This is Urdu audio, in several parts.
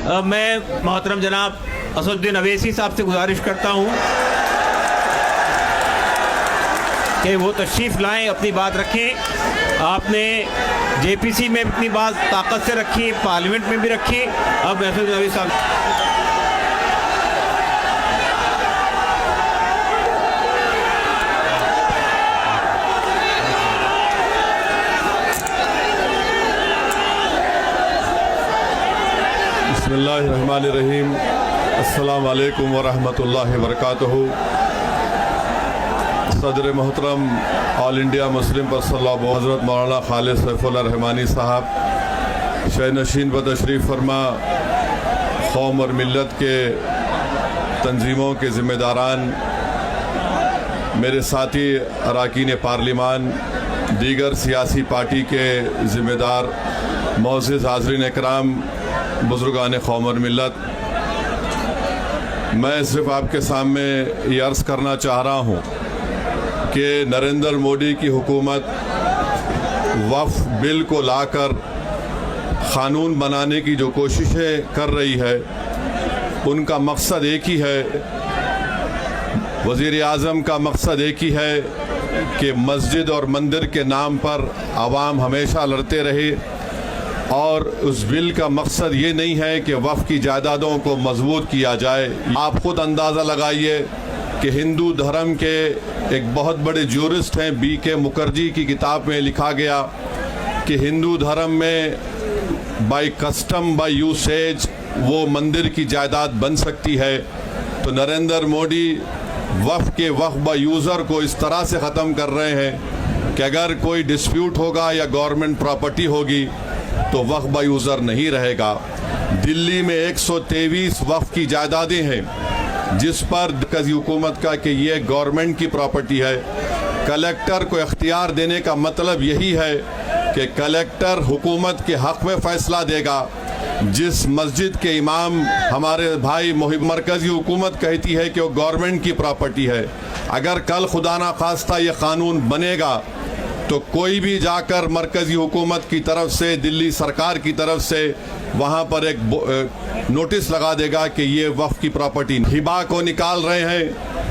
میں محترم جناب اسدالدین اویسی صاحب سے گزارش کرتا ہوں کہ وہ تشریف لائیں، اپنی بات رکھیں۔ آپ نے جے پی سی میں اپنی بات طاقت سے رکھی، پارلیمنٹ میں بھی رکھی۔ اب اسدالدین اویسی صاحب بسم اللہ الرحمن الرحیم۔ السلام علیکم ورحمۃ اللہ وبرکاتہ۔ صدر محترم all India Muslim personal law board حضرت مولانا خالد سیف اللہ رحمانی صاحب، شہ نشین پر تشریف فرما، قوم اور ملت کے تنظیموں کے ذمہ داران، میرے ساتھی اراکین پارلیمان، دیگر سیاسی پارٹی کے ذمہ دار، معزز حاضرین اکرام، بزرگان قوم اور ملت، میں صرف آپ کے سامنے یہ عرض کرنا چاہ رہا ہوں کہ نریندر مودی کی حکومت وقف بل کو لا کر قانون بنانے کی جو کوششیں کر رہی ہے، ان کا مقصد ایک ہی ہے، وزیر اعظم کا مقصد ایک ہی ہے کہ مسجد اور مندر کے نام پر عوام ہمیشہ لڑتے رہے، اور اس بل کا مقصد یہ نہیں ہے کہ وقف کی جائیدادوں کو مضبوط کیا جائے۔ آپ خود اندازہ لگائیے کہ ہندو دھرم کے ایک بہت بڑے جورسٹ ہیں بی کے مکھرجی کی کتاب میں لکھا گیا کہ ہندو دھرم میں بائی کسٹم بائی یوسیج وہ مندر کی جائیداد بن سکتی ہے۔ تو نریندر مودی وقف کے وقف با یوزر کو اس طرح سے ختم کر رہے ہیں کہ اگر کوئی ڈسپیوٹ ہوگا یا گورنمنٹ پراپرٹی ہوگی تو وقف با یوزر نہیں رہے گا۔ دلی میں 123 وقف کی جائیدادیں ہیں جس پر مرکزی حکومت کا کہ یہ گورنمنٹ کی پراپرٹی ہے۔ کلیکٹر کو اختیار دینے کا مطلب یہی ہے کہ کلیکٹر حکومت کے حق میں فیصلہ دے گا۔ جس مسجد کے امام ہمارے بھائی مرکزی حکومت کہتی ہے کہ وہ گورنمنٹ کی پراپرٹی ہے، اگر کل خدا نخواستہ یہ قانون بنے گا تو کوئی بھی جا کر مرکزی حکومت کی طرف سے، دلی سرکار کی طرف سے وہاں پر ایک نوٹس لگا دے گا کہ یہ وقف کی پراپرٹی۔ ہبہ کو نکال رہے ہیں،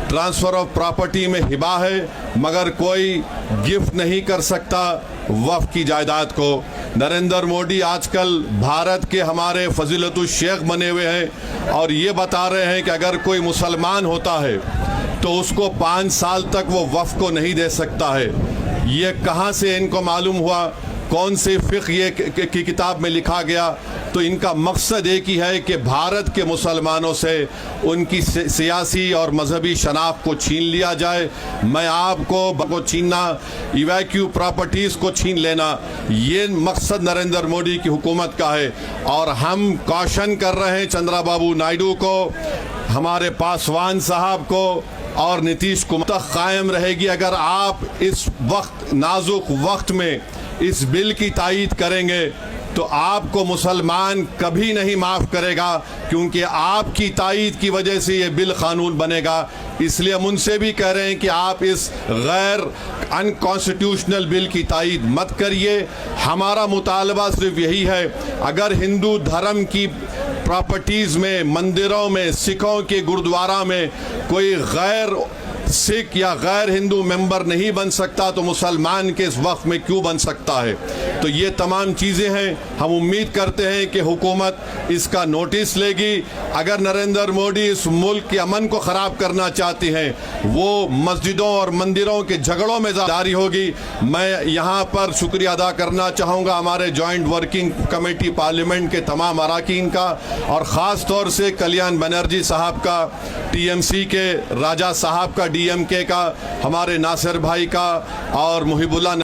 ٹرانسفر آف پراپرٹی میں ہبہ ہے مگر کوئی گفٹ نہیں کر سکتا وقف کی جائیداد کو۔ نریندر مودی آج کل بھارت کے ہمارے فضیلت الشیخ بنے ہوئے ہیں اور یہ بتا رہے ہیں کہ اگر کوئی مسلمان ہوتا ہے تو اس کو 5 سال تک وہ وقف کو نہیں دے سکتا ہے۔ یہ کہاں سے ان کو معلوم ہوا؟ کون سے فقہ یہ کی کتاب میں لکھا گیا؟ تو ان کا مقصد ایک ہی ہے کہ بھارت کے مسلمانوں سے ان کی سیاسی اور مذہبی شناخت کو چھین لیا جائے۔ میں آپ کو چھیننا، ایویکیو پراپرٹیز کو چھین لینا، یہ مقصد نریندر مودی کی حکومت کا ہے۔ اور ہم کوشن کر رہے ہیں چندرا بابو نائیڈو کو، ہمارے پاسوان صاحب کو اور نتیش کمار قائم رہے گی اگر آپ اس وقت نازک وقت میں اس بل کی تائید کریں گے تو آپ کو مسلمان کبھی نہیں معاف کرے گا، کیونکہ آپ کی تائید کی وجہ سے یہ بل قانون بنے گا۔ اس لیے ہم ان سے بھی کہہ رہے ہیں کہ آپ اس غیر انکانسٹیٹیوشنل بل کی تائید مت کریے۔ ہمارا مطالبہ صرف یہی ہے، اگر ہندو دھرم کی پراپرٹیز میں، مندروں میں، سکھوں کے گردوارہ میں کوئی غیر سکھ یا غیر ہندو ممبر نہیں بن سکتا تو مسلمان کے اس وقت میں کیوں بن سکتا ہے؟ تو یہ تمام چیزیں ہیں، ہم امید کرتے ہیں کہ حکومت اس کا نوٹس لے گی۔ اگر نریندر مودی اس ملک کے امن کو خراب کرنا چاہتے ہیں، وہ مسجدوں اور مندروں کے جھگڑوں میں جاری ہوگی۔ میں یہاں پر شکریہ ادا کرنا چاہوں گا ہمارے جوائنٹ ورکنگ کمیٹی پارلیمنٹ کے تمام اراکین کا، اور خاص طور سے کلیان بنرجی صاحب کا، ٹی ایم سی کے راجہ صاحب کا، ڈی ایم کے کا، ہمارے ناصر بھائی کا، اور محب اللہ